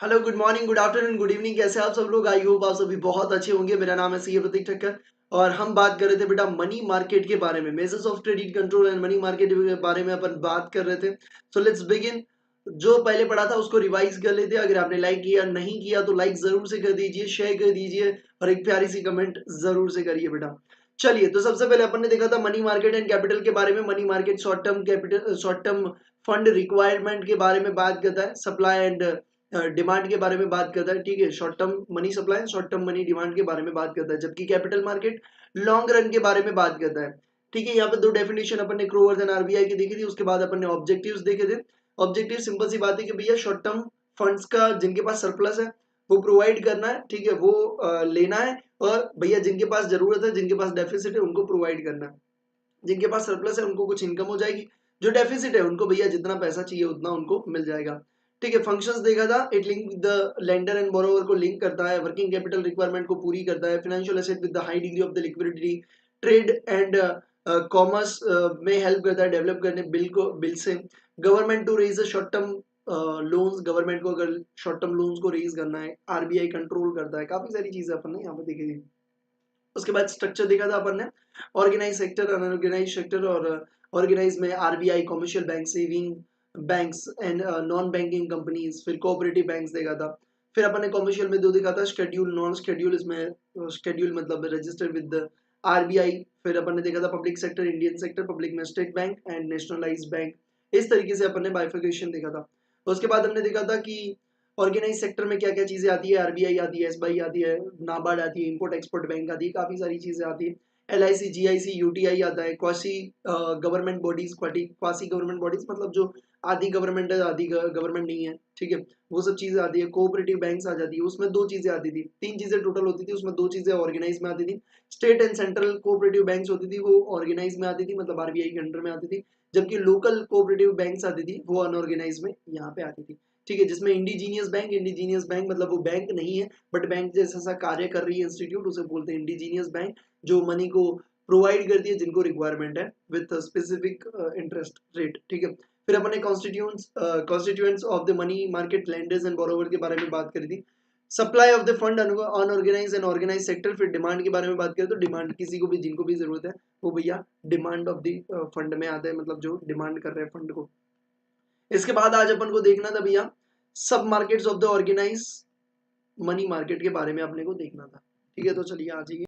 Hello, good morning, good afternoon, good evening. कैसे आप सब लोग? आई होप आप सभी बहुत अच्छे होंगे। मेरा नाम है सीए प्रतीक ठक्कर और हम बात कर रहे थे बेटा मनी मार्केट के बारे में। Measures of credit control and money market के बारे में अपन बात कर रहे थे। So let's begin. जो पहले पढ़ा था उसको रिवाइज कर लेते हैं। अगर आपने लाइक किया नहीं किया तो लाइक जरूर से कर दीजिए, शेयर कर दीजिए और एक प्यारी सी कमेंट जरूर से करिए बेटा। चलिए, तो सबसे पहले अपन ने देखा था मनी मार्केट एंड कैपिटल के बारे में। Money market short term capital, short term fund requirement के बारे में बात करता है। सप्लाई एंड डिमांड के बारे में बात करता है। ठीक है, short term money supply, short term money demand के बारे में बात करता है। जबकि कैपिटल मार्केट लॉन्ग रन के बारे में बात करता है। ठीक है, यहाँ पे दो डेफिनेशन अपन ने क्रोवर्स एंड आरबीआई की देखी थी। उसके बाद अपन ने ऑब्जेक्टिव्स देखे थे। ऑब्जेक्टिव सिंपल सी बात है कि भैया शॉर्ट टर्म फंड्स का जिनके पास सरप्लस है वो प्रोवाइड करना है। ठीक है, वो लेना है। और भैया जिनके पास जरूरत है, जिनके पास डेफिसिट है, उनको प्रोवाइड करना है। जिनके पास सरप्लस है उनको कुछ इनकम हो जाएगी, जो डेफिसिट है उनको भैया जितना पैसा चाहिए उतना उनको मिल जाएगा। ठीक है, फंक्शंस देखा था। It link with the lender and borrower को लिंक करता है, वर्किंग कैपिटल रिक्वायरमेंट को पूरी करता है, financial asset with the high degree of the liquidity, trade and commerce में हेल्प करता है डेवलप करने बिल से। Government to raise short term loans, government को अगर शॉर्ट टर्म लोन्स को रेज करना है, आरबीआई कंट्रोल करता है। काफी सारी चीजें अपन ने यहाँ पे देखी थी। उसके बाद स्ट्रक्चर देखा था अपन ने, ऑर्गेनाइज सेक्टर, अनऑर्गेनाइज सेक्टर। और ऑर्गेनाइज में RBI, commercial bank, saving banks and non banking companies, फिर कोऑपरेटिव बैंक्स देखा था। फिर अपन ने कमर्शियल में दो देखा था, शेड्यूल, नॉन शेड्यूल। इसमें शेड्यूल मतलब रजिस्टर्ड विद आरबीआई। फिर अपन ने देखा था public sector, Indian sector, public में state bank and nationalise bank. इस तरीके से अपन ने बाइफिकेशन देखा था। उसके बाद हमने देखा था कि ऑर्गेनाइज सेक्टर में क्या क्या चीजें आती है। आरबीआई आती है, एसबीआई आती है, नाबार्ड आती है, इंपोर्ट एक्सपोर्ट बैंक आती है, काफी सारी चीजें आती है। एलआईसी, जीआईसी, यूटीआई आता है, quasi government bodies, quasi government bodies मतलब जो आधी गवर्नमेंट है आधी गवर्नमेंट नहीं है। ठीक है, वो सब चीजें आती है। कोऑपरेटिव बैंक्स आ जाती है, उसमें दो चीजें आती थी, तीन चीजें टोटल होती थी, उसमें दो चीजें ऑर्गेनाइज में आती थी। State and central cooperative banks होती थी, वो ऑर्गेनाइज में आती थी, मतलब आरबीआई के अंडर में आती थी। जबकि लोकल कोऑपरेटिव बैंक्स आती थी, वो अनऑर्गेनाइज में यहाँ पे आती थी। ठीक है, जिसमें इंडिजीनियस बैंक, इंडिजीनियस बैंक मतलब वो बैंक नहीं है बट बैंक जैसा सा कार्य कर रही है इंस्टीट्यूट, उसे बोलते हैं इंडिजीनियस बैंक। जो मनी को प्रोवाइड करती है जिनको रिक्वायरमेंट है विथ स्पेसिफिक इंटरेस्ट रेट। ठीक है, फिर अपने constituents of the money market, lenders and borrower के बारे में बात करी थी। Supply of the fund, unorganise and organise sector. फिर डिमांड के बारे में बात करें तो डिमांड किसी को भी, जिनको भी जरूरत है वो भैया डिमांड ऑफ द फंड में आता है, मतलब जो डिमांड कर रहे हैं फंड को। इसके बाद आज अपन को देखना था भैया सब markets of the organise money market के बारे में अपने को देखना था। ठीक है, तो चलिए आ जाइए।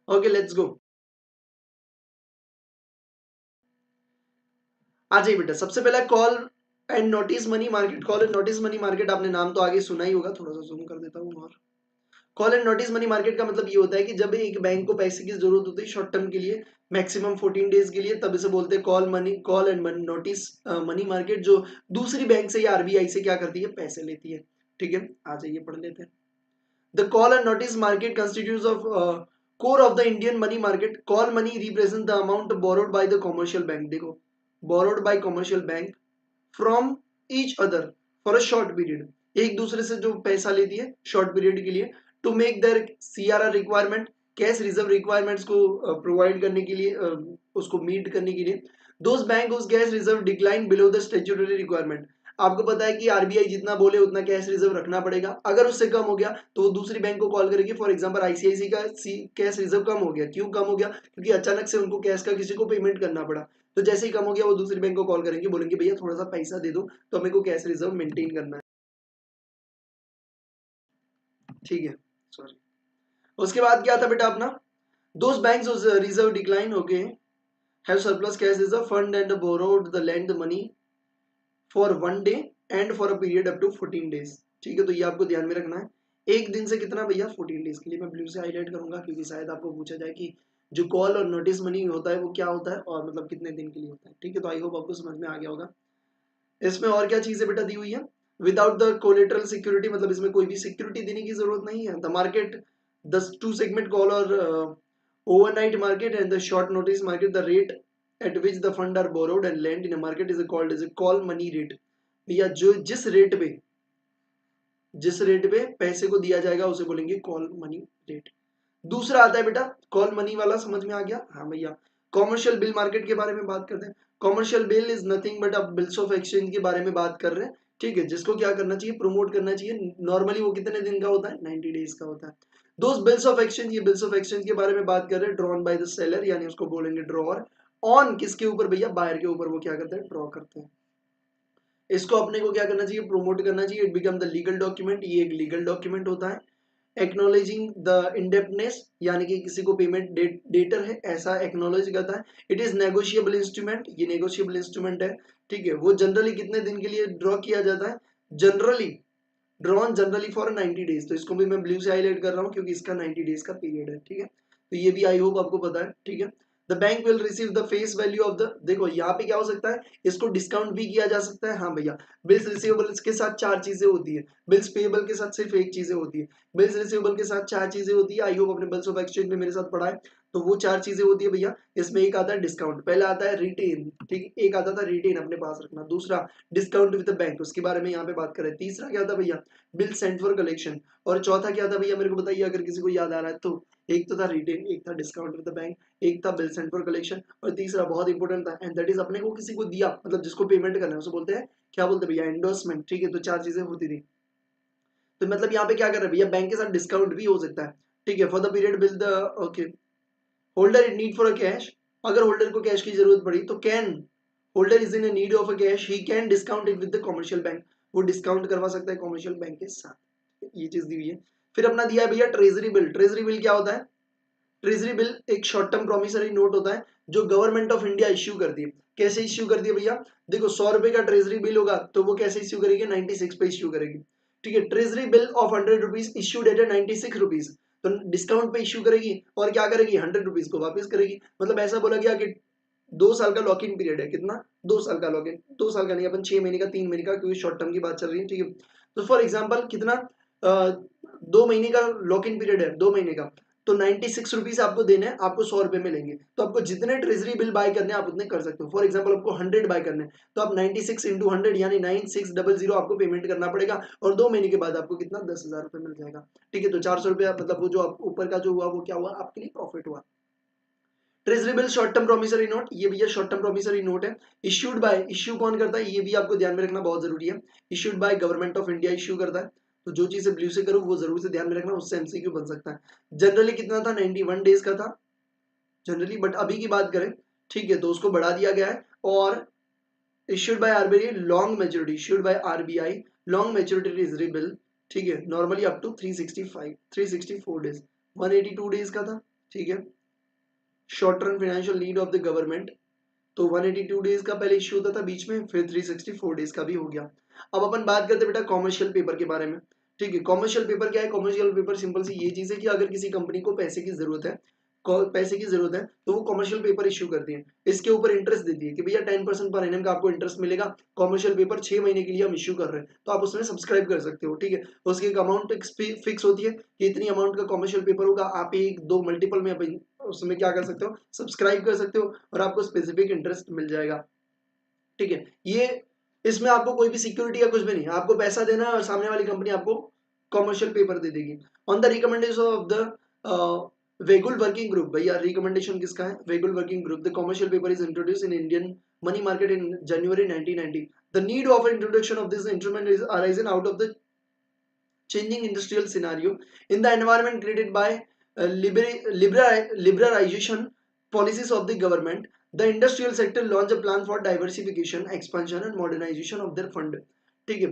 Okay, let's go. आ जाइए बेटा। सबसे पहला call and notice money market. Call and notice money market आपने नाम तो आगे सुना ही होगा, थोड़ा सा जूम कर देता हूँ। और call and notice money market का मतलब ये होता है कि जब एक बैंक को पैसे की जरूरत होती है शॉर्ट टर्म के लिए, मैक्सिमम 14 डेज के लिए, तब इसे बोलते हैं call money, call and notice money market, जो दूसरी बैंक से या आरबीआई से क्या करती है, पैसे लेती है। ठीक है, आ जाइए पढ़ लेते हैं। The call and notice market constitutes of core of the Indian money market. Call money represents the amount borrowed by the commercial bank. देखो, borrowed by commercial bank from each other for a short period. एक दूसरे से जो पैसा लेती है short period के लिए, to make their CRR requirement, cash reserve requirements को प्रोवाइड करने के लिए, उसको मीट करने के लिए। दोज बैंक उस cash reserve decline below the statutory requirement. आपको पता है कि आरबीआई जितना बोले उतना कैश रिजर्व रखना पड़ेगा। अगर उससे कम हो गया तो वो दूसरी बैंक को कॉल करेगी। फॉर एग्जांपल आईसीआईसी का कैश रिजर्व कम हो गया, क्यों कम हो गया? क्योंकि अचानक से उनको कैश का किसी को पेमेंट करना पड़ा। तो जैसे ही कम हो गया वो दूसरी बैंक को कॉल करेंगे, बोलेंगे भैया थोड़ा सा पैसा दे दो, तो हमें को कैश रिजर्व मेंटेन करना है। ठीक है, सॉरी। उसके बाद क्या था बेटा अपना, those banks reserve decline okay have surplus cash reserve fund and borrowed the land money for one day and for a period up to 14 days. ठीक है, तो ये आपको ध्यान में रखना है। एक दिन से कितना भैया, 14 डेज के लिए। मैं ब्लू से हाईलाइट करूंगा क्योंकि शायद आपको पूछा जाए कि जो कॉल और नोटिस मनी होता है वो क्या होता है और मतलब कितने दिन के लिए होता है। ठीक है, तो आई होप आपको समझ में आ गया होगा। इसमें और क्या चीजें बेटा दी हुई है, विदाउट द कोलेटरल सिक्योरिटी, मतलब इसमें कोई भी सिक्योरिटी देने की जरूरत नहीं है। The market The two segment call or overnight market and the short notice market, the rate at which the fund are borrowed and lent in a market is called as a call money rate. भैया जो जिस rate पे पैसे को दिया जाएगा उसे बोलेंगे कॉल मनी रेट। दूसरा आता है बेटा कॉल मनी वाला, समझ में आ गया? हाँ भैया। कॉमर्शियल बिल मार्केट के बारे में बात करते हैं। Commercial bill is nothing but अब बिल्स ऑफ एक्सचेंज के बारे में बात कर रहे हैं, ठीक है, जिसको क्या करना चाहिए, प्रमोट करना चाहिए। नॉर्मली वो कितने दिन का होता है, 90 डेज का होता है। दोस्त बिल्स ऑफ एक्सचेंज, ये बिल्स ऑफ एक्सचेंज के बारे में बात कर रहे हैं, ड्रॉन बाय द सेलर, यानी उसको बोलेंगे ड्रॉअर ऑन किसके ऊपर भैया, बायर के ऊपर वो क्या करते हैं, ड्रॉ करते हैं। इसको अपने को क्या करना चाहिए, प्रोमोट करना चाहिए। It become the legal document, ये एक लीगल डॉक्यूमेंट होता है। एक्नोलेजिंग द इंडेप्टनेस, यानी कि किसी को पेमेंट डेटर है ऐसा एक्नोलेज करता है। इट इज नेगोशिएबल इंस्ट्रूमेंट, ये नेगोशिएबल इंस्ट्रूमेंट है, ठीक है। वो जनरली कितने दिन के लिए ड्रॉ किया जाता है, generally drawn generally for 90 days. तो इसको भी मैं ब्लू से हाईलाइट कर रहा हूँ क्योंकि इसका 90 डेज का पीरियड है, ठीक है। तो ये भी आई होप आपको पता है, ठीक है। The bank will receive the face value of the, देखो यहाँ पे क्या हो सकता है, इसको डिस्काउंट भी किया जा सकता है। हाँ भैया, बिल्स रिसीवेबल्स के साथ चार चीजें होती है, बिल्स पेएबल के साथ सिर्फ एक चीजें होती है, बिल्स रिसीवेबल के साथ चार चीजें होती है। आई होप अपने बिल्स ऑफ एक्सचेंज में मेरे साथ पढ़ा है। तो वो चार चीजें होती है भैया, इसमें एक आता है डिस्काउंट, पहला आता है रिटेन, ठीक है, एक आता था रिटेन अपने पास रखना, दूसरा डिस्काउंट विद द बैंक, उसके बारे में यहाँ पे बात करें, तीसरा क्या था भैया, बिल सेंट फॉर कलेक्शन, और चौथा क्या था भैया, मेरे को बताइए अगर किसी को याद आ रहा है तो। एक तो था रिटेन, एक था डिस्काउंट विद द बैंक, एक था बिल सेंट फॉर कलेक्शन, और तीसरा बहुत इंपॉर्टेंट था, एंड दैट इज अपने को किसी को दिया, मतलब जिसको पेमेंट करना है उसे बोलते हैं, क्या बोलते हैं भैया, एंडोर्समेंट, ठीक है। तो चार चीजें होती थी। तो मतलब यहाँ पे क्या कर रहे हैं भैया, बैंक के साथ डिस्काउंट भी हो सकता है, ठीक है, for the period bill the, okay, holder in need for a cash, अगर होल्डर को कैश की जरूरत पड़ी तो can, holder is in need of a cash, he can discount it with the commercial bank, वो डिस्काउंट करवा सकता है कमर्शियल बैंक के साथ। ये चीज दी हुई है। फिर अपना दिया है भैया ट्रेजरी बिल। ट्रेजरी बिल क्या होता है, ट्रेजरी बिल एक शॉर्ट टर्म प्रोमिसरी नोट होता है जो गवर्नमेंट ऑफ इंडिया इश्यू करती है। कैसे इश्यू करती है भैया, देखो 100 रुपए का ट्रेजरी बिल होगा तो वो कैसे इश्यू करेगी, 96 पे इश्यू करेगी, ठीक है। Treasury bill of 100 rupees issued at 96 rupees, तो डिस्काउंट पे इश्यू करेगी और क्या करेगी, 100 रुपीज को वापस करेगी। मतलब ऐसा बोला गया कि 2 साल का लॉक इन पीरियड है, कितना, 2 साल का लॉक इन, 2 साल का नहीं, अपन 6 महीने का, 3 महीने का, क्योंकि शॉर्ट टर्म की बात चल रही है, ठीक है। तो फॉर एग्जाम्पल कितना, 2 महीने का लॉक इन पीरियड है, 2 महीने का, तो 96 रुपीज आपको देने हैं, आपको 100 रुपए में लेंगे। तो आपको जितने ट्रेजरी बिल बाय करने हैं आप उतने कर सकते हो। फॉर एग्जाम्पल आपको 100 बाय करने हैं तो आप 96 इंटू 100 यानी 9600 आपको पेमेंट करना पड़ेगा, और 2 महीने के बाद आपको कितना, 10,000 रुपए मिल जाएगा, ठीक है। तो 400 रुपया, मतलब वो जो ऊपर का जो हुआ वो क्या हुआ, आपके लिए प्रॉफिट हुआ। Treasury bill short term promissory note, ये भैया शॉर्ट टर्म प्रोमिसरी नोट है। इश्यूड बाय, इश्यू कौन करता है, ये भी आपको ध्यान में रखना बहुत जरूरी है। Issued by government of India issue करता है। तो जो चीजें ब्लू से करो वो जरूर से ध्यान में रखना, उससे एमसीक्यू बन सकता है। जनरली कितना था, 91 डेज का था जनरली, बट अभी की बात करें, ठीक है, तो उसको बढ़ा दिया गया है। और issued by RBI long maturity, issued by RBI long maturity treasury bill, ठीक है, normally up to 364 days, 182 days का था, ठीक है। Short term financial need of the government, तो 182 डेज का पहले इश्यू होता था बीच में, फिर 364 डेज का भी हो गया। अब अपन बात करते हैं बेटा कॉमर्शियल पेपर के बारे में, ठीक है। कॉमर्शियल पेपर क्या है, कॉमर्शियल पेपर सिंपल सी ये चीज है कि अगर किसी कंपनी को पैसे की जरूरत है, पैसे की जरूरत है तो वो कॉमर्शियल पेपर इश्यू करती है, इसके ऊपर इंटरेस्ट देती है कि भैया 10% पर एनम का आपको इंटरेस्ट मिलेगा। कॉमर्शियल पेपर 6 महीने के लिए हम इश्यू कर रहे हैं, तो आप उसमें सब्सक्राइब कर सकते हो, ठीक है। उसकी एक अमाउंट फिक्स होती है कि इतनी अमाउंट का कॉमर्शियल पेपर होगा, आप एक दो मल्टीपल में उसमें क्या कर सकते हो, सब्सक्राइब कर सकते हो, और आपको स्पेसिफिक इंटरेस्ट मिल जाएगा, ठीक है। ये, इसमें आपको कोई भी सिक्योरिटी या कुछ भी नहीं, आपको पैसा देना है और सामने वाली कंपनी आपको कॉमर्शियल पेपर दे देगी। On the recommendation of the Vaghul working group, भैया रिकमेंडेशन किसका है, Vaghul working group, the commercial paper is introduce in Indian money market in January 1990। The need of introduction of this instrument is arisen out of the changing industrial scenario in the environment created by liberalization policies of the government. The industrial sector launched a plan for diversification, expansion and modernization of their fund, ठीक है,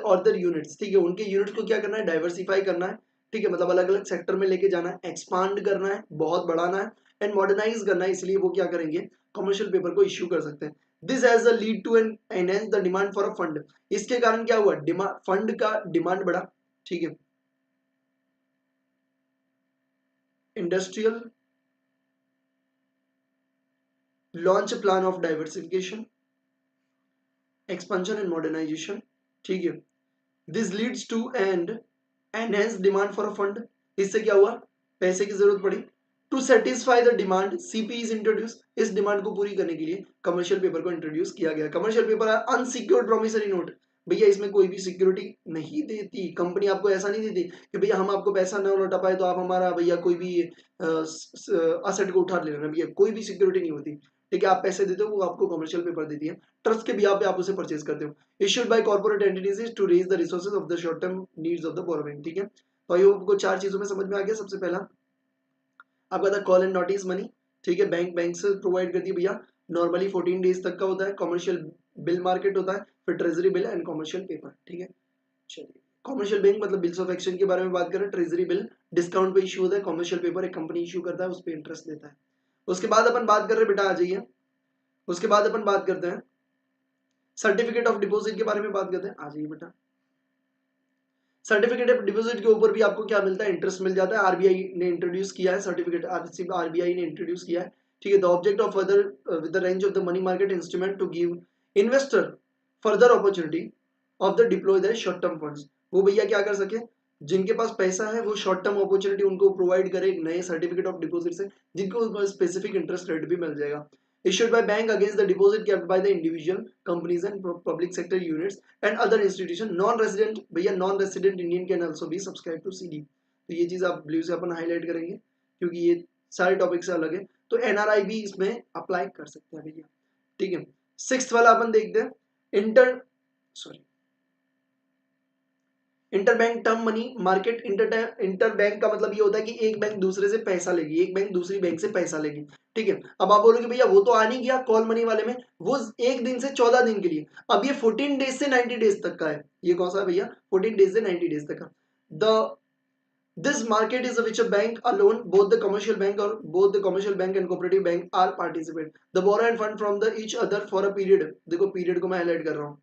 और their units, ठीक है, उनके units को क्या करना है, डाइवर्सिफाई करना है, ठीक है, मतलब अलग अलग सेक्टर में लेके जाना है, एक्सपांड करना है, बहुत बढ़ाना है, एंड मॉडर्नाइज करना है, इसलिए वो क्या करेंगे, कमर्शियल पेपर को इश्यू कर सकते हैं। This has a lead to an enhance the demand for a fund, इसके कारण क्या हुआ, फंड का डिमांड बढ़ा, ठीक है। Industrial launch plan of diversification, expansion and modernisation, ठीक है। This leads to and enhance demand for a fund, इससे क्या हुआ, पैसे की जरूरत पड़ी, to satisfy the demand CP is introduce, इस डिमांड को पूरी करने के लिए कमर्शियल पेपर को इंट्रोड्यूस किया गया। कमर्शियल पेपर है अनसिक्योर्ड प्रोमिसरी नोट, भैया इसमें कोई भी सिक्योरिटी नहीं देती कंपनी, आपको ऐसा नहीं देती कि भैया हम आपको पैसा ना लौटा पाए तो आप हमारा भैया कोई भी असेट को उठा लेना, भैया कोई भी सिक्योरिटी नहीं होती, ठीक है। आप पैसे देते हो वो आपको कमर्शियल पेपर देती है, ट्रस्ट के बिहाफ पे आप उसे परचेज करते हो। Issued by corporate entities to raise the resources of the short term needs of the borrowing, ठीक है। तो आई होप आपको चार चीजों में समझ में आ गया। सबसे पहला आपका था कॉल एंड नोटिस मनी, ठीक है, बैंक से प्रोवाइड करती है भैया, नॉर्मली 14 डेज तक का होता है। कमर्शियल बिल मार्केट होता है, फिर treasury bill and commercial paper, ठीक है। चलिए, कमर्शियल बैंक मतलब बिल्स ऑफ एक्सचेंज के बारे में बात करें, ट्रेजरी बिल डिस्काउंट पे इशू होता है, कमर्शियल पेपर एक कंपनी इशू करता है, उस पर इंटरेस्ट देता है। उसके बाद अपन बात कर रहे हैं, बेटा आ जाइए, उसके बाद अपन बात करते हैं सर्टिफिकेट ऑफ डिपॉजिट के बारे में बात करते हैं, आ जाइए बेटा। सर्टिफिकेट ऑफ डिपॉजिट के ऊपर भी आपको क्या मिलता है, इंटरेस्ट मिल जाता है। आरबीआई ने इंट्रोड्यूस किया है सर्टिफिकेट, आरबीआई ने इंट्रोड्यूस किया है, ठीक है। The object of further with the range of the money market instrument to give investor further opportunity of the deploy the short term funds, वो भैया क्या कर सके, जिनके पास पैसा है वो शॉर्ट टर्म अपॉर्चुनिटी उनको प्रोवाइड करे एक नए सर्टिफिकेट ऑफ डिपॉजिट से, जिनको स्पेसिफिक इंटरेस्ट रेट भी मिल जाएगा। issued by bank against the deposit kept by the individual companies and public sector units and other institution, non resident भैया, non resident Indian can also be subscribe to CD, तो ये चीज आप blue से अपन highlight करेंगे क्योंकि ये सारे टॉपिक से अलग है। तो एनआरआई भी इसमें अप्लाई कर सकते हैं भैया, ठीक है। सिक्स्थ वाला अपन देखते हैं, inter sorry interbank term money market. Inter bank का मतलब ये होता है कि एक बैंक दूसरे से पैसा लेगी, एक बैंक दूसरी बैंक से पैसा लेगी, ठीक है। अब आप बोलोगे भैया वो तो आ नहीं गया कॉल मनी वाले में, वो एक दिन से 14 दिन के लिए, अब ये 14 डेज से 90 डेज तक का है। ये कौन सा है भैया, 14 डेज से 90 डेज तक का। The This market is which a bank alone, both the commercial bank or both the commercial bank and cooperative bank are participate. The borrow and fund from the each other for a period, देखो period को मैं highlight कर रहा हूँ,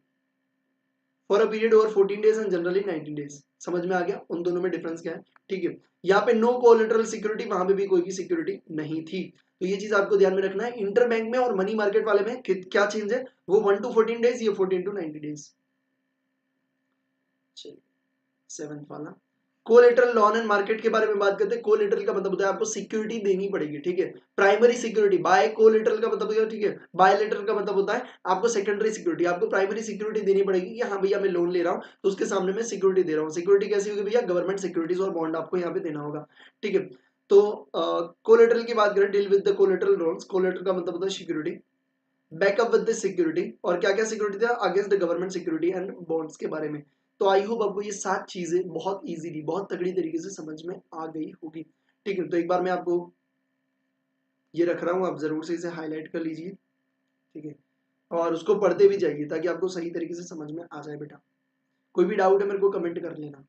for a period over 14 days and generally 19 days. समझ में आ गया उन दोनों में डिफरेंस क्या है, ठीक है। यहाँ पे नो कोलेटरल सिक्योरिटी, वहां पे भी कोई भी सिक्योरिटी नहीं थी, तो ये चीज आपको ध्यान में रखना है। इंटर बैंक में और मनी मार्केट वाले में क्या चेंज है, वो 1 to 14 डेज, ये 14 to 90 डेज। चलिए, सेवंथ वाला कोलेटरल लॉन एंड मार्केट के बारे में बात करते हैं। कोलेटरल का मतलब होता है आपको सिक्योरिटी देनी पड़ेगी, ठीक है। प्राइमरी सिक्योरिटी, बाय कोलेटरल का मतलब होता है, ठीक है। बायलेटरल का मतलब होता है आपको सेकेंडरी सिक्योरिटी, आपको प्राइमरी सिक्योरिटी देनी पड़ेगी कि हाँ भैया मैं लोन ले रहा हूँ तो उसके सामने मैं सिक्योरिटी दे रहा हूँ। सिक्योरिटी कैसी होगी भैया, गवर्नमेंट सिक्योरिटीज और बॉन्ड आपको यहाँ पे देना होगा, ठीक है। तो कोलेटरल की बात करें, deal with the collateral loans, collateral का मतलब होता है security, backup with the security, और क्या क्या सिक्योरिटी था against the government security and bonds के बारे में। तो आई होप आपको ये सात चीजें बहुत इजीली, बहुत तगड़ी तरीके से समझ में आ गई होगी, ठीक है। तो एक बार मैं आपको ये रख रहा हूँ, आप जरूर से इसे हाईलाइट कर लीजिए, ठीक है, और उसको पढ़ते भी जाइए ताकि आपको सही तरीके से समझ में आ जाए बेटा। कोई भी डाउट है मेरे को कमेंट कर लेना।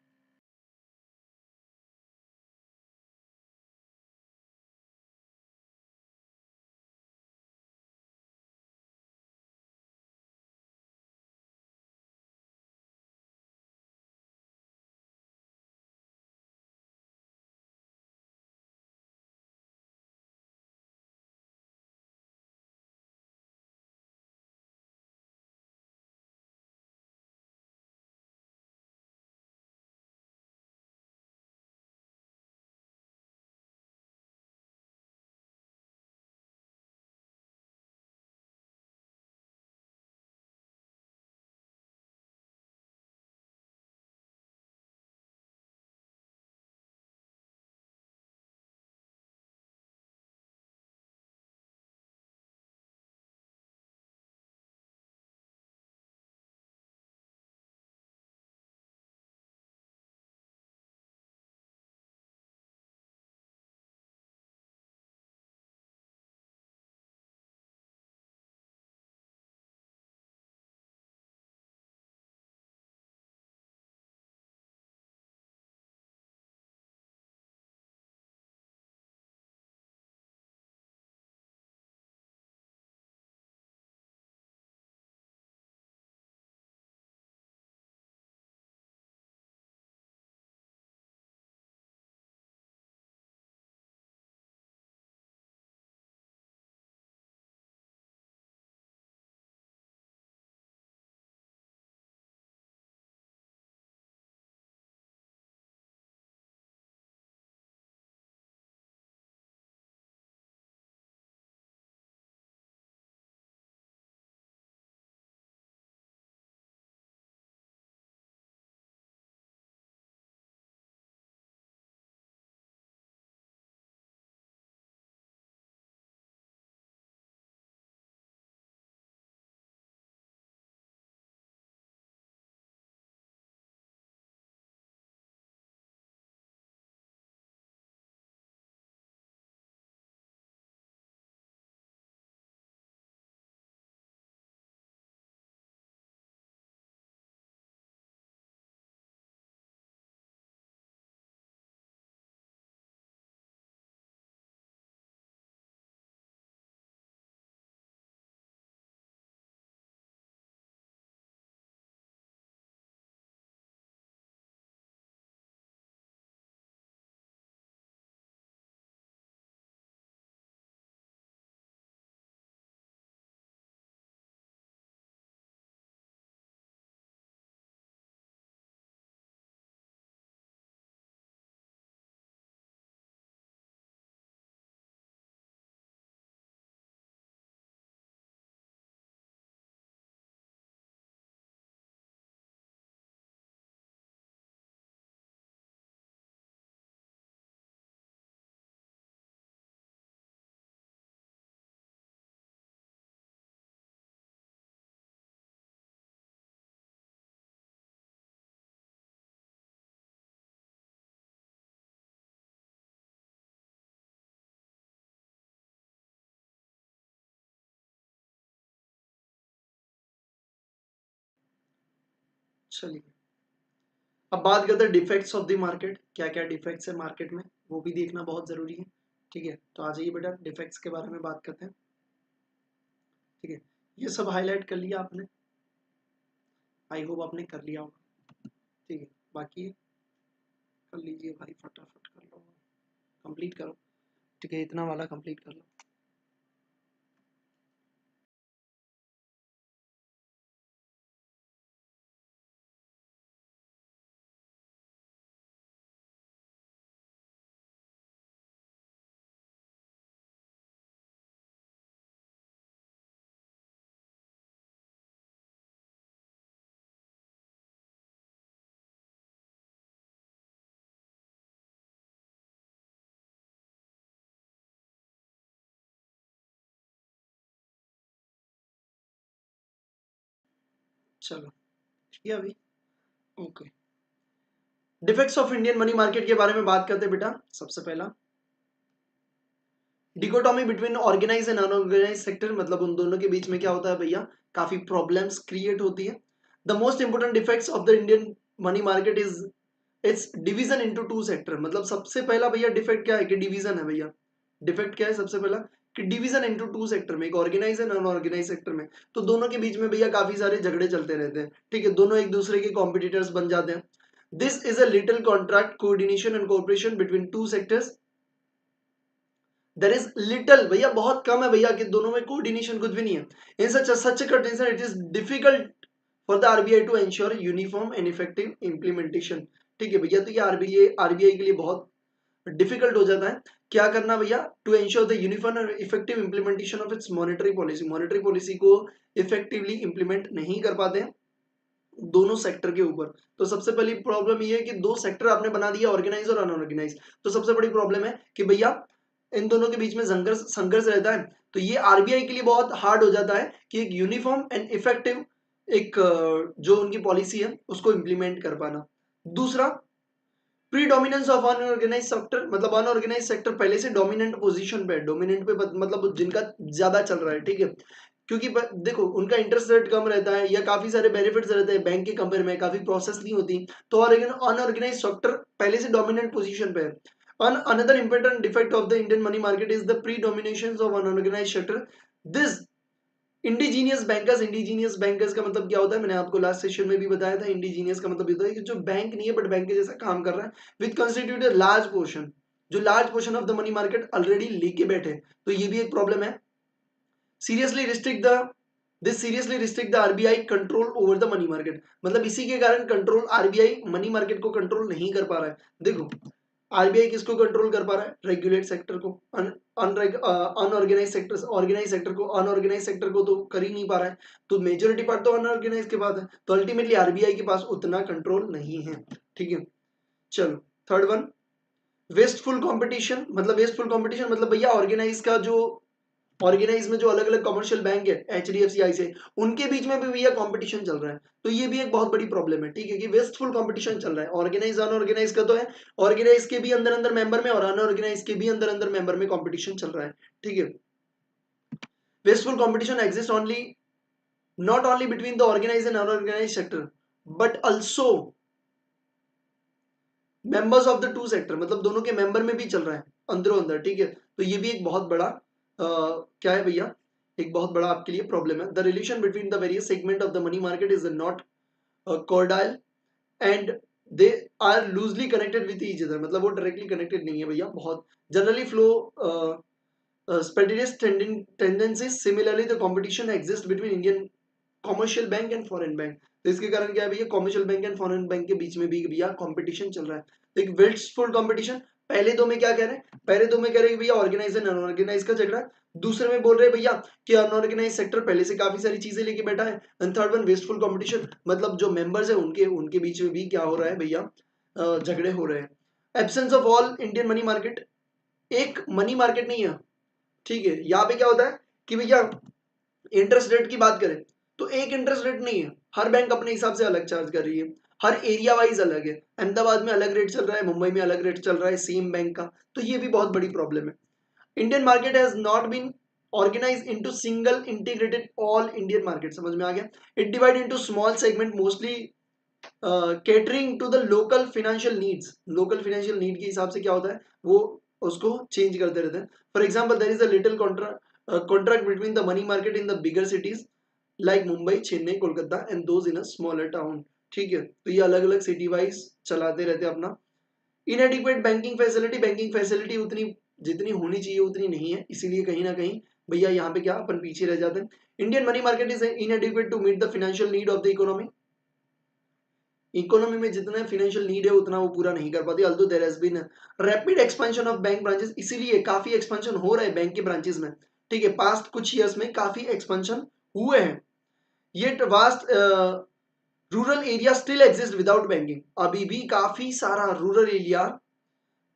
चलिए अब बात करते हैं डिफेक्ट्स ऑफ द मार्केट, क्या क्या डिफेक्ट्स है मार्केट में वो भी देखना बहुत जरूरी है। ठीक है, तो आ जाइए बेटा डिफेक्ट्स के बारे में बात करते हैं। ठीक है, ये सब हाईलाइट कर लिया आपने, आई होप आपने कर लिया होगा। ठीक है, बाकी कर लीजिए भाई, फटाफट कर लो, कंप्लीट करो। ठीक है, इतना वाला कंप्लीट कर लो। चलो ठीक है अभी, okay. Defects of Indian money market के बारे में बात करते हैं बेटा। सबसे पहला dichotomy between organise and unorganise sector, मतलब उन दोनों के बीच में क्या होता है भैया, काफी प्रॉब्लम्स क्रिएट होती है। The most important defects of the Indian money market is it's division into two sector, मतलब सबसे पहला भैया डिफेक्ट क्या है कि डिवीजन है भैया। डिफेक्ट क्या है सबसे पहला कि डिवीजन इनटू टू सेक्टर में, एक ऑर्गेनाइज एंड अनऑर्गेनाइज सेक्टर में। तो दोनों के बीच में भैया काफी सारे झगड़े चलते रहते हैं। ठीक है, दोनों एक दूसरे के कॉम्पिटिटर्स बन जाते हैं। This is a little contract coordination and cooperation between two sectors. There is little भैया, बहुत कम है भैया कि दोनों में कोऑर्डिनेशन कुछ भी नहीं है। In such a condition it is difficult for the RBI to ensure uniform and effective implementation. ठीक है भैया, तो ये आरबीआई के लिए बहुत डिफिकल्ट हो जाता है क्या करना भैया, to ensure the uniform and effective implementation of its monetary policy. Monetary policy को इफेक्टिवली इंप्लीमेंट नहीं कर पाते हैं दोनों सेक्टर के ऊपर। तो सबसे पहली प्रॉब्लम ये है कि दो सेक्टर आपने बना दिया, ऑर्गेनाइज और अनऑर्गेनाइज। तो सबसे बड़ी प्रॉब्लम है कि भैया इन दोनों के बीच में संघर्ष संघर्ष रहता है। तो ये आरबीआई के लिए बहुत हार्ड हो जाता है कि एक यूनिफॉर्म एंड इफेक्टिव एक जो उनकी पॉलिसी है उसको इंप्लीमेंट कर पाना। दूसरा प्रीडोमिनेंस ऑफ अनऑर्गेनाइज सेक्टर, मतलब अनऑर्गेनाइज सेक्टर पहले से डोमिनेंट पोजीशन पे है, डोमिनेंट पे मतलब जिनका ज्यादा चल रहा है। ठीक है, क्योंकि देखो उनका इंटरेस्ट रेट कम रहता है या काफी सारे बेनिफिट्स रहते हैं बैंक के कंपेयर में, काफी प्रोसेस नहीं होती, तो अनऑर्गेनाइज सेक्टर पहले से डोमिनेंट पोजीशन पे है। Another important defect of the Indian money market is the predominance of unorganized sector. This indigenous bankers का मतलब क्या होता है, मैंने आपको लास्ट सेशन में भी बताया था। इंडिजीनियस का मतलब ये होता है कि जो बैंक नहीं है बट बैंक के जैसा काम कर रहा है, विच कंस्टिट्यूट अ लार्ज पोर्शन, जो large portion of the money market already लेके बैठे। तो ये भी एक प्रॉब्लम है। Seriously restrict the this seriously restrict the RBI control over the money market, मतलब इसी के कारण कंट्रोल आरबीआई मनी मार्केट को कंट्रोल नहीं कर पा रहा है। देखो आरबीआई किसको कंट्रोल कर पा रहा है, रेगुलेट सेक्टर को। अनऑर्गेनाइज सेक्टर, ऑर्गेनाइज सेक्टर को, अनऑर्गेनाइज सेक्टर को तो कर ही नहीं पा रहा है। तो मेजोरिटी पार्ट तो अनऑर्गेनाइज के पास है, तो अल्टीमेटली आरबीआई के पास उतना कंट्रोल नहीं है। ठीक है, चलो थर्ड वन, वेस्टफुल कंपटीशन। मतलब वेस्टफुल कंपटीशन मतलब भैया ऑर्गेनाइज का जो ऑर्गेनाइज में जो अलग अलग कमर्शियल बैंक है एचडीएफसी आई से, उनके बीच में भी भैया कंपटीशन चल रहा है। तो ये भी एक बहुत बड़ी प्रॉब्लम है। ठीक है, कि वेस्टफुल कंपटीशन चल रहा है, ऑर्गेनाइज अनऑर्गेनाइज का तो है, ऑर्गेनाइज के भी अंदर अंदर मेंबर में और अनऑर्गेनाइज के भी अंदर अंदर मेंबर में कंपटीशन चल रहा है। ठीक है, wasteful competition exist only not only between the organise and unorganise sector but also members of the two sector, मतलब दोनों के मेंबर में भी चल रहा है अंदरों अंदर। ठीक है, तो ये भी एक बहुत बड़ा क्या है भैया, एक बहुत बड़ा आपके लिए प्रॉब्लम है। The relation between the various segment of the money market is not cordial and they are loosely connected with each other, मतलब वो डायरेक्टली कनेक्टेड नहीं है भैया। बहुत generally flow spurious tendencies. Similarly, the competition exists between Indian commercial bank and foreign bank. तो इसके कारण क्या है भैया, commercial bank and foreign bank के बीच में भी भैया कंपटीशन चल रहा है। तो एक वेस्टफुल कंपटीशन, पहले दो में क्या कह रहे हैं, पहले दो में कह रहे हैं भैया ऑर्गेनाइज एंड अनऑर्गेनाइज का झगड़ा, दूसरे में बोल रहे हैं भैया कि अनऑर्गेनाइज सेक्टर पहले से काफी सारी चीजें लेके बैठा है। And third one wasteful competition, मतलब जो मेंबर्स है उनके उनके बीच में भी क्या हो रहा है भैया, झगड़े हो रहे हैं। Absence of all Indian money market, एक मनी मार्केट नहीं है। ठीक है, यहाँ पे क्या होता है कि भैया इंटरेस्ट रेट की बात करें तो एक इंटरेस्ट रेट नहीं है, हर बैंक अपने हिसाब से अलग चार्ज कर रही है, हर एरिया वाइज अलग है। अहमदाबाद में अलग रेट चल रहा है, मुंबई में अलग रेट चल रहा है सेम बैंक का। तो ये भी बहुत बड़ी प्रॉब्लम है। Indian market has not been organise into single integrated all Indian market, समझ में आ गया। It divide into small segment mostly catering to the local financial needs, local financial need के हिसाब से क्या होता है वो उसको चेंज करते रहते हैं। For example there is a little contract between the money market in the bigger cities like Mumbai, Chennai, Kolkata and those in a smaller town. ठीक है, तो ये अलग अलग सिटी वाइज चलाते रहते हैं अपना। इनएडिक्वेट बैंकिंग फैसिलिटी उतनी जितनी होनी चाहिए उतनी नहीं है, इसीलिए कहीं ना कहीं भैया यहाँ पे क्या अपन पीछे रह जाते हैं। Indian money market is inadequate to meet the financial need of the economy, economy में जितना फाइनेंशियल नीड है उतना वो पूरा नहीं कर पाती। Although there has been rapid expansion of bank branches, इसीलिए काफी एक्सपेंशन हो रहा है बैंक के ब्रांचेस में। ठीक है, पास्ट कुछ ईयर्स में काफी एक्सपेंशन हुए हैं। ये vast rural area still exist without banking, अभी भी काफी सारा रूरल एरिया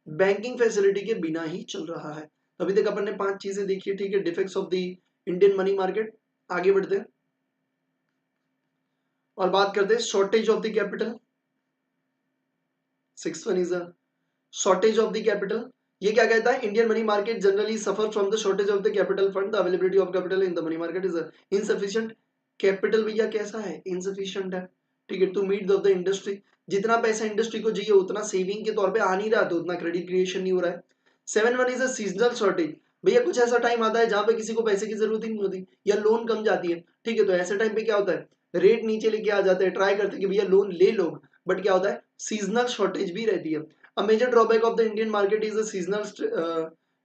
बैंकिंग फैसिलिटी के बिना ही चल रहा है। अभी तक अपन ने 5 चीजें देखी है। ठीक है, defects of the Indian money market. आगे बढ़ते हैं और बात करते हैं shortage of the capital. 6th one is a shortage of the capital. ये क्या कहता है, Indian money market generally suffer from the shortage of the capital fund, the availability of capital in the money market is insufficient. Capital भैया कैसा है, insufficient है। ठीक है, टू मीट द इंडस्ट्री, जितना पैसा इंडस्ट्री को चाहिए उतना सेविंग के तौर पे आ नहीं रहा, तो उतना क्रेडिट क्रिएशन नहीं हो रहा है। 7 one is a seasonal shortage, भैया कुछ ऐसा टाइम आता है जहां पे किसी को पैसे की जरूरत ही नहीं होती या लोन कम जाती है। ठीक है, तो ऐसे टाइम पे क्या होता है, रेट नीचे लेके आ जाते हैं, ट्राई करते हैं कि भैया लोन ले लो, बट क्या होता है सीजनल शॉर्टेज भी रहती है। A major drawback of the Indian market is the seasonal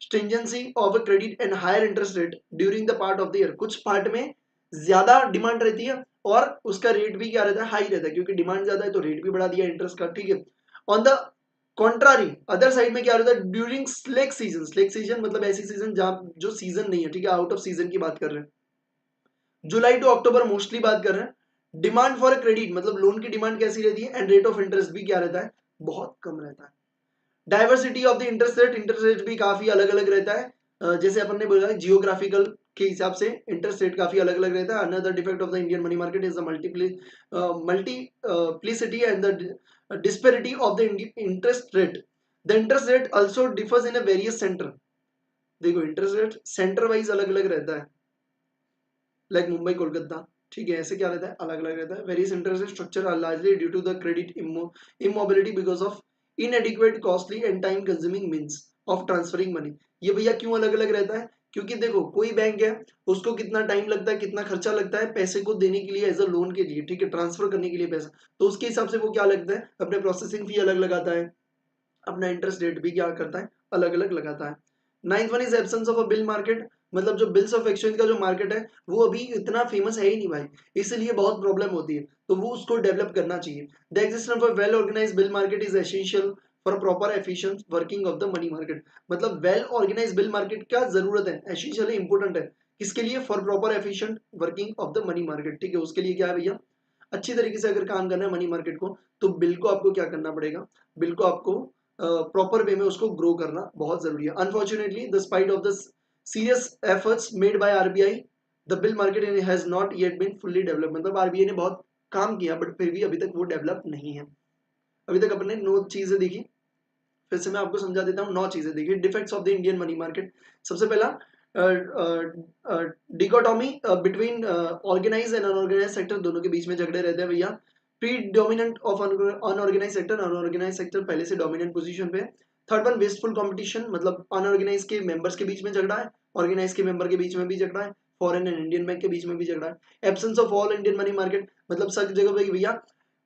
stringency of a credit and higher interest rate during the part of the year। कुछ पार्ट में ज्यादा डिमांड रहती है और उसका रेट भी क्या रहता है, हाई रहता है, क्योंकि डिमांड ज्यादा है तो रेट भी बढ़ा दिया इंटरेस्ट का। ठीक है, on the contrary other side में क्या रहता है, during slack season, slack season मतलब ऐसी सीजन जहां जो सीजन नहीं है, ठीक है, आउट ऑफ सीजन की बात कर रहे हैं, जुलाई टू अक्टूबर मोस्टली बात कर रहे हैं, डिमांड फॉर क्रेडिट मतलब लोन की डिमांड कैसी रहती है एंड रेट ऑफ इंटरेस्ट भी क्या रहता है, बहुत कम रहता है। Diversity of the interest rate भी काफी अलग अलग रहता है। जैसे अपन ने बोला जियोग्राफिकल के हिसाब से इंटरेस्ट रेट काफी अलग अलग रहता है। Another defect of the Indian money market is the multiplicity and the disparity of the interest rate. The interest rate also differs in a various centre. देखो इंटरेस्ट रेट सेंटर वाइज अलग अलग रहता है, लाइक मुंबई, कोलकाता। ठीक है, ऐसे क्या रहता है, अलग अलग रहता है। Various interest rate structure are largely due to the credit immobility because of inadequate costly and time consuming means of transferring money। ये भैया क्यों अलग अलग रहता है, क्योंकि देखो कोई बैंक है उसको कितना टाइम लगता है, कितना खर्चा लगता है पैसे को देने के लिए एज अ लोन के लिए, ठीक है, ट्रांसफर करने के लिए पैसा, तो उसके हिसाब से वो क्या लगता है, अपने प्रोसेसिंग फी अलग लगाता है, अपना इंटरेस्ट रेट भी क्या करता है, अलग अलग लगाता है। 9th one is absence of a bill market, मतलब जो बिल्स ऑफ एक्सचेंज का जो मार्केट है वो अभी इतना फेमस है ही नहीं भाई, इसलिए बहुत प्रॉब्लम होती है, तो वो उसको डेवलप करना चाहिए। The existence of a well organised bill market is essential for proper efficient working of the money market. मतलब वेल ऑर्गेनाइज्ड बिल मार्केट का जरूरत है, एसेंशियल है, इंपॉर्टेंट है, किसके लिए, for proper efficient working of the money market. ठीक है, उसके लिए क्या है भैया, अच्छी तरीके से अगर काम करना है मनी मार्केट को, तो बिल को आपको क्या करना पड़ेगा, बिल को आपको प्रॉपर वे में उसको ग्रो करना बहुत जरूरी है। Unfortunately despite of the serious efforts made by RBI, the bill market has not yet been fully developed। मतलब RBI ने बहुत काम किया बट फिर भी अभी तक वो डेवलप नहीं है। अभी तक अपने 9 चीजें देखी, फिर से मैं आपको समझा देता हूँ। 9 चीजें देखिए, defects of the Indian money market. सबसे पहला dichotomy between organise and unorganise sector, दोनों के बीच में झगड़े रहते हैं भैया। Predominant of unorganise sector, unorganise sector पहले से डोमिनेंट पोजीशन पे। थर्ड वन वेस्टफुल कंपटीशन, मतलब अनऑर्गेनाइज के मेंबर्स के बीच में झगड़ा है, ऑर्गेनाइज के मेंबर के बीच में भी झगड़ा है, फॉरेन एंड इंडियन बैंक के बीच में भी झगड़ा है। Absence of all Indian money market, मतलब सब जगह पे भैया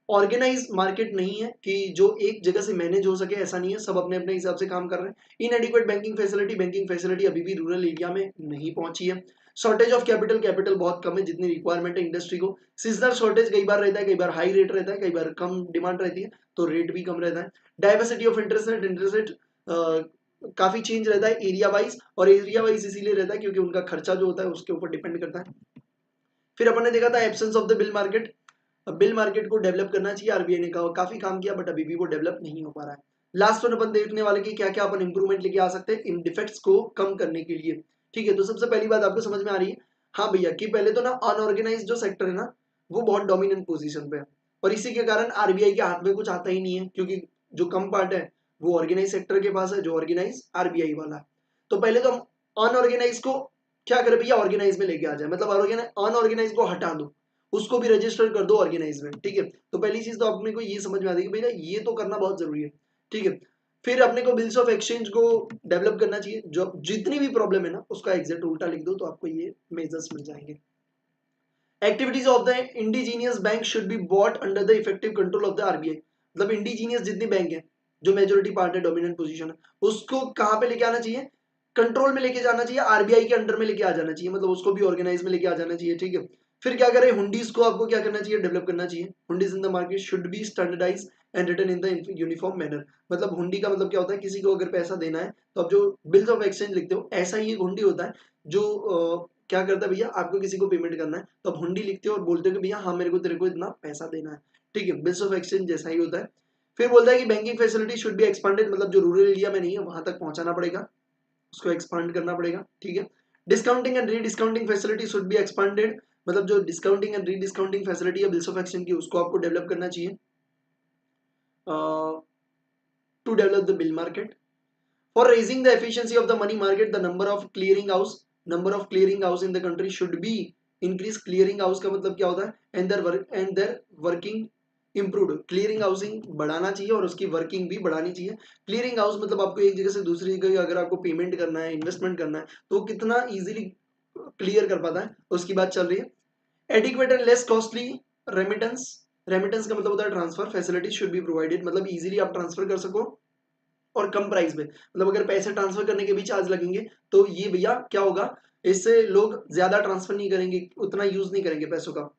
ऑर्गेनाइज मार्केट नहीं है कि जो एक जगह से मैनेज हो सके, ऐसा नहीं है, सब अपने अपने हिसाब से काम कर रहे हैं। इनएडिक्वेट बैंकिंग फैसिलिटी अभी भी रूरल एरिया में नहीं पहुंची है। शॉर्टेज ऑफ कैपिटल, कैपिटल बहुत कम है जितनी रिक्वायरमेंट है इंडस्ट्री को। सीजनल शॉर्टेज कई बार रहता है, कई बार हाई रेट रहता है, कई बार कम डिमांड रहती है तो रेट भी कम रहता है। डाइवर्सिटी ऑफ इंटरेस्ट रेट काफी चेंज रहता है एरिया वाइज, और एरिया वाइज इसीलिए रहता है क्योंकि उनका खर्चा जो होता है उसके ऊपर डिपेंड करता है। फिर अपन ने देखा था absence of the bill market. Bill market को डेवलप करना चाहिए, आरबीआई ने काफी काम किया बट अभी भी वो डेवलप नहीं हो पा रहा है। लास्ट वन अपन देखने वाले कि क्या क्या अपन इंप्रूवमेंट लेके आ सकते हैं इन डिफेक्ट्स को कम करने के लिए। ठीक है, तो सबसे पहली बात आपको समझ में आ रही है, हाँ भैया, कि पहले तो ना अनऑर्गेनाइज जो सेक्टर है ना वो बहुत डोमिनेंट पोजीशन पे है, और इसी के कारण आरबीआई के हाथ में कुछ आता ही नहीं है, क्योंकि जो कम पार्ट है वो ऑर्गेनाइज सेक्टर के पास है, जो ऑर्गेनाइज आरबीआई वाला है। तो पहले तो हम अनऑर्गेनाइज को क्या करें भैया, ऑर्गेनाइज में लेके आ जाए, मतलब अनऑर्गेनाइज को हटा दो, उसको भी रजिस्टर कर दो ऑर्गेनाइज में, ठीक है। तो पहली चीज तो अपने को ये समझ में आती है कि भैया ये तो करना बहुत जरूरी है, ठीक है। फिर अपने को बिल्स ऑफ एक्सचेंज को डेवलप करना चाहिए, जो जितनी भी प्रॉब्लम है ना उसका एग्जैक्ट उल्टा लिख दो तो आपको ये मेजर्स मिल जाएंगे। Activities of the indigenous bank should be bought under the effective control of the RBI. मतलब इंडिजीनियस जितनी बैंक है, जो मेजोरिटी पार्ट है, डोमिनेंट पोजीशन है, उसको कहां पे लेके आना चाहिए, कंट्रोल में लेके जाना चाहिए, आरबीआई के अंडर में लेके आ जाना चाहिए, मतलब उसको भी ऑर्गेनाइज में लेके आ जाना चाहिए, ठीक है। फिर क्या करें, हुंडीज को आपको क्या करना चाहिए, डेवलप करना चाहिए। Hundis in the market should be standardise and written in the uniform manner. मतलब हुंडी का मतलब क्या होता है, किसी को अगर पैसा देना है तो आप जो बिल्स ऑफ एक्सचेंज लिखते हो, ऐसा ही एक हुंडी होता है जो क्या करता है भैया, आपको किसी को पेमेंट करना है तो आप हुंडी लिखते हो और बोलते हो कि भैया हाँ मेरे को तेरे को इतना पैसा देना है, ठीक है। बिल्स ऑफ एक्सचेंज जैसा ही होता है। फिर बोलता है कि banking facility should be expanded, मतलब जो रूरल एरिया में नहीं है वहां तक पहुंचाना पड़ेगा, उसको एक्सपांड करना पड़ेगा, ठीक है। Discounting and rediscounting facility should be expanded, मतलब जो डिस्काउंटिंग एंड रीडिस्काउंटिंग फैसिलिटी है बिल्स ऑफ एक्सचेंज की, उसको आपको डेवलप करना चाहिए to develop the bill market. For raising the efficiency of the money market, the number of clearing house in the country should be increased. Clearing house का मतलब क्या होता है, and their working improved. Clearing housing बढ़ाना चाहिए और उसकी working भी बढ़ानी चाहिए। क्लियरिंग हाउस मतलब आपको एक जगह से दूसरी जगह अगर आपको पेमेंट करना है, इन्वेस्टमेंट करना है, तो कितना इजीली क्लियर कर पाता है, उसकी बात चल रही है। Adequate and less costly remittance, remittance का मतलब होता है transfer, facility should be provided, मतलब इजीली आप ट्रांसफर कर सको और कम प्राइस में, मतलब अगर पैसे ट्रांसफर करने के भी चार्ज लगेंगे तो ये भैया क्या होगा, इससे लोग ज्यादा ट्रांसफर नहीं करेंगे, उतना यूज नहीं करेंगे पैसों का।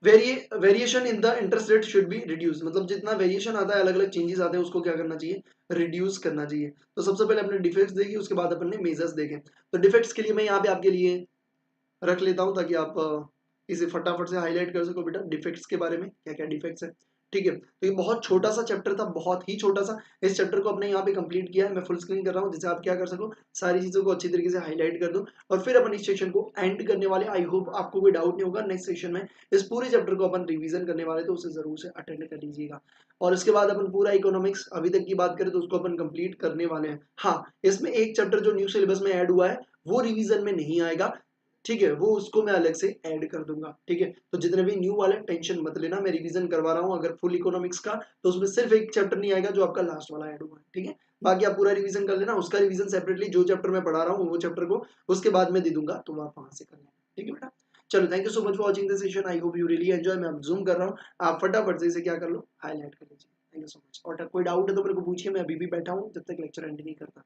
Variation in the interest rate should be reduce, मतलब जितना वेरिएशन आता है, अलग अलग चेंजेस आते हैं, उसको क्या करना चाहिए, रिड्यूस करना चाहिए। तो सबसे पहले अपने डिफेक्ट्स देखिए, उसके बाद अपने मेजर्स देखें। तो डिफेक्ट्स के लिए मैं यहाँ पे आपके लिए रख लेता हूँ ताकि आप इसे फटाफट से हाईलाइट कर सको बेटा, डिफेक्ट्स के बारे में क्या क्या डिफेक्ट्स है, ठीक है। तो ये बहुत छोटा सा चैप्टर था, बहुत ही छोटा सा। इस चैप्टर को अपने यहाँ पे कंप्लीट किया है, मैं फुल स्क्रीन कर रहा हूँ जिससे आप क्या कर सको, सारी चीजों को अच्छी तरीके से हाईलाइट कर दो। और फिर अपन इस सेक्शन को एंड करने वाले, आई होप आपको कोई डाउट नहीं होगा। नेक्स्ट सेक्शन में इस पूरे चैप्टर को अपन रिवीजन करने वाले, तो उसे जरूर से अटेंड कर लीजिएगा। और उसके बाद अपन पूरा इकोनॉमिक्स अभी तक की बात करें तो उसको अपन कंप्लीट करने वाले हैं। हाँ, इसमें एक चैप्टर जो न्यू सिलेबस में ऐड हुआ है वो रिवीजन में नहीं आएगा, ठीक है, वो उसको मैं अलग से ऐड कर दूंगा, ठीक है। तो जितने भी न्यू वाले टेंशन मत लेना, मैं रिवीजन करवा रहा हूँ अगर फुल इकोनॉमिक्स का, तो उसमें सिर्फ एक चैप्टर नहीं आएगा जो आपका लास्ट वाला ऐड हुआ है, ठीक है। बाकी आप पूरा रिवीजन कर लेना, उसका रिवीजन सेपरेटली जो चैप्टर मैं पढ़ा रहा हूँ वो चैप्टर को उसके बाद में दे दूंगा, तो आप वहां से कर लेना, ठीक है बेटा। चलो, thank you so much for watching this session, I hope you really enjoy. मैं अब जूम कर रहा हूँ, आप फटाफट से इसे क्या कर लो, हाईलाइट कर लीजिए। Thank you so much. और कोई डाउट है तो मेरे को पूछिए, मैं अभी भी बैठा हूँ जब तक लेक्चर एंड नहीं करता।